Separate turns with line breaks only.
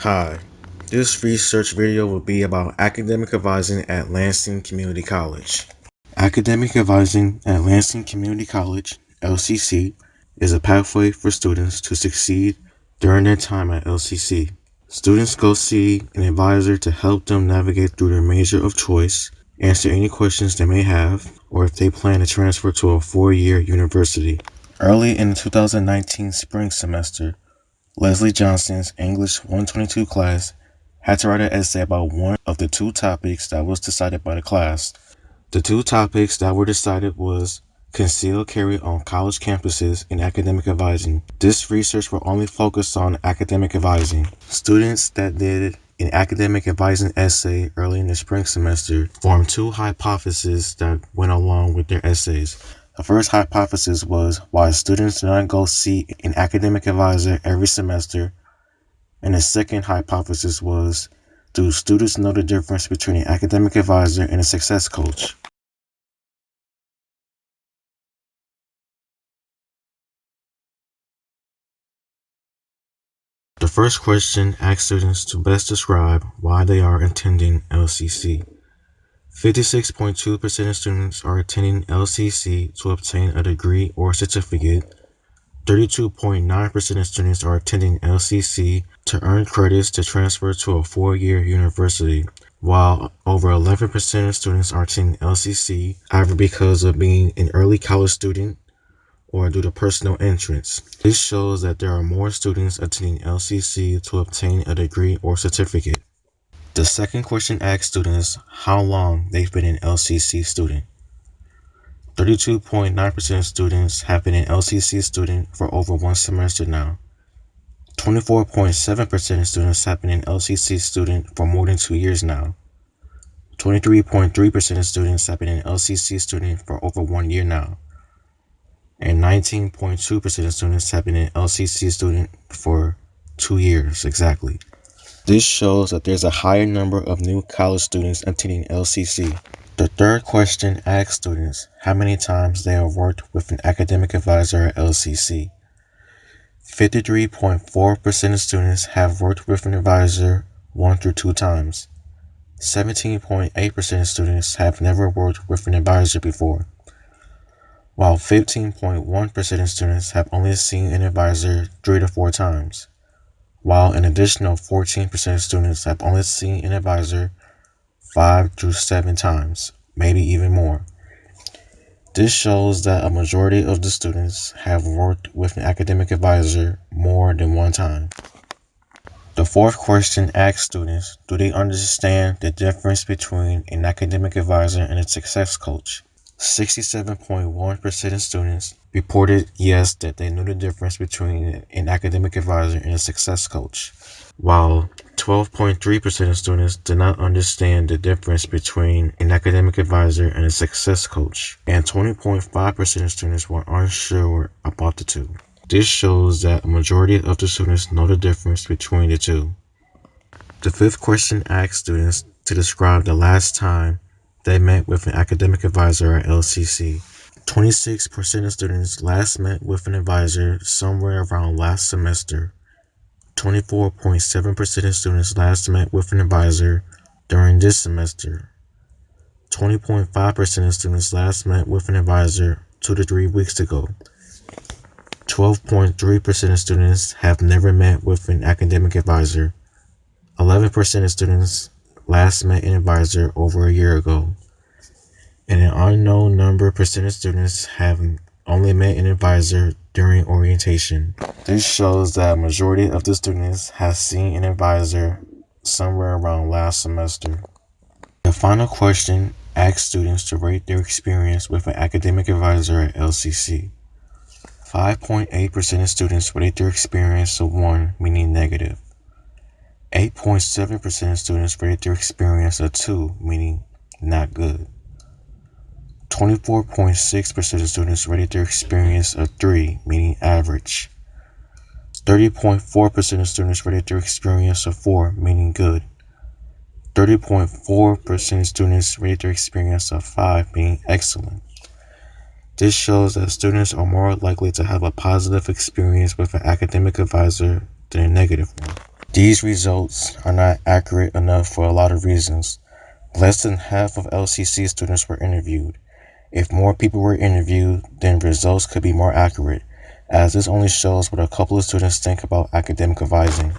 Hi, this research video will be about academic advising at Lansing Community College. Academic advising at Lansing Community College, LCC, is a pathway for students to succeed during their time at LCC. Students go see an advisor to help them navigate through their major of choice, answer any questions they may have, or if they plan to transfer to a four-year university. Early in the 2019 spring semester, Leslie Johnson's English 122 class had to write an essay about one of the two topics that was decided by the class. The two topics that were decided was concealed carry on college campuses and academic advising. This research will only focus on academic advising. Students that did an academic advising essay early in the spring semester formed two hypotheses that went along with their essays. The first hypothesis was why students do not go see an academic advisor every semester, and the second hypothesis was, do students know the difference between an academic advisor and a success coach? The first question asked students to best describe why they are attending LCC. 56.2% of students are attending LCC to obtain a degree or certificate. 32.9% of students are attending LCC to earn credits to transfer to a four-year university, while over 11% of students are attending LCC either because of being an early college student or due to personal interest. This shows that there are more students attending LCC to obtain a degree or certificate. The second question asked students how long they've been an LCC student. 32.9% of students have been an LCC student for over one semester now. 24.7% of students have been an LCC student for more than 2 years now. 23.3% of students have been an LCC student for over 1 year now. And 19.2% of students have been an LCC student for 2 years exactly. This shows that there's a higher number of new college students attending LCC. The third question asked students how many times they have worked with an academic advisor at LCC. 53.4% of students have worked with an advisor 1 through 2 times. 17.8% of students have never worked with an advisor before, while 15.1% of students have only seen an advisor 3 to 4 times, while an additional 14% of students have only seen an advisor 5 to 7 times, maybe even more. This shows that a majority of the students have worked with an academic advisor more than one time. The fourth question asked students, do they understand the difference between an academic advisor and a success coach? 67.1% of students reported yes, that they knew the difference between an academic advisor and a success coach, while 12.3% of students did not understand the difference between an academic advisor and a success coach, and 20.5% of students were unsure about the two. This shows that a majority of the students know the difference between the two. The fifth question asked students to describe the last time they met with an academic advisor at LCC. 26% of students last met with an advisor somewhere around last semester. 24.7% of students last met with an advisor during this semester. 20.5% of students last met with an advisor 2 to 3 weeks ago. 12.3% of students have never met with an academic advisor. 11% of students last met an advisor over a year ago, and an unknown number percent of students have only met an advisor during orientation. This shows that a majority of the students have seen an advisor somewhere around last semester. The final question asked students to rate their experience with an academic advisor at LCC. 5.8% of students rated their experience a 1, meaning negative. 8.7% of students rated their experience a 2, meaning not good. 24.6% of students rated their experience a 3, meaning average. 30.4% of students rated their experience a 4, meaning good. 30.4% of students rated their experience a 5, meaning excellent. This shows that students are more likely to have a positive experience with an academic advisor than a negative one. These results are not accurate enough for a lot of reasons. Less than half of LCC students were interviewed. If more people were interviewed, then results could be more accurate, as this only shows what a couple of students think about academic advising.